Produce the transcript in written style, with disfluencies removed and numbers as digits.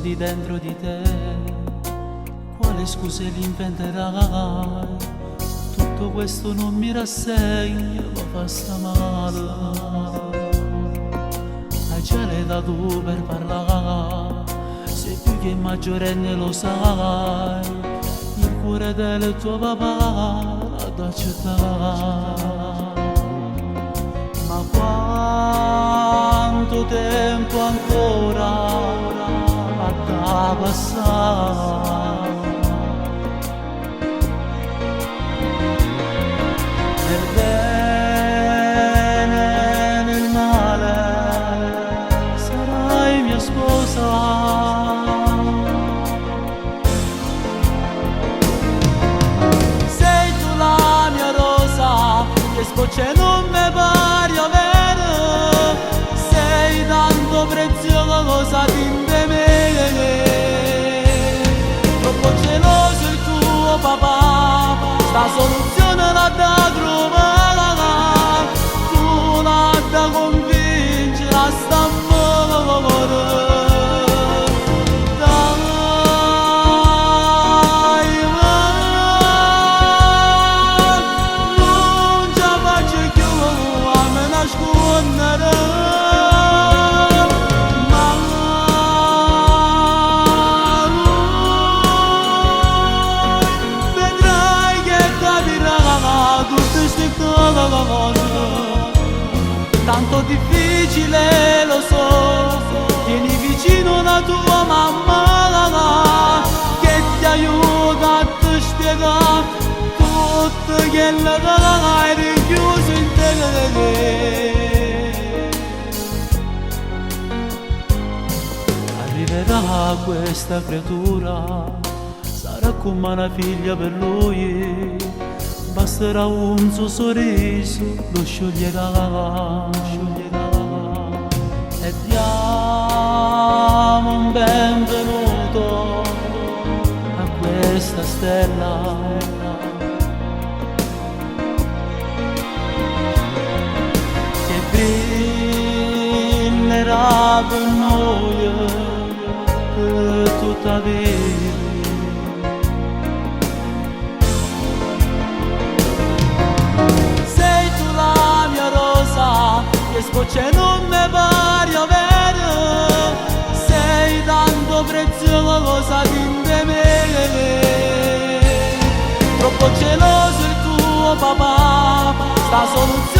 nascondi dentro di te, quale scuse li inventerai? Tutto questo non mi rassegna, mi fa sta male. Hai già l'età tu per parlare, sei più che maggiorenne lo sai, il cuore del tuo papà ad accettare. Ma quanto tempo ancora da passare? Nel bene e nel male sarai mia sposa. Sei tu la mia rosa che sboccia non me pari avere, sei tanto preziosa di me. Troppo geloso il tuo papà, sta soluzione la da trovare, tu la da convincere a sta amore. Dai, non ci faccio più a me nascondere, ma vedrai che capirà tutte queste cose. Tanto difficile lo so, tieni vicino la tua mamma che ti aiuta a te spiegare tutto quello che hai rinchiuso in te. Arriverà questa creatura, sarà come una figlia per lui, basterà un suo sorriso, lo scioglierà. E diamo un benvenuto a questa stella. Che brillerà per noi per tutta vita. Che sboccia non me pari avere, sei tanto preziosa di me. Troppo geloso il tuo papà, sta soluzione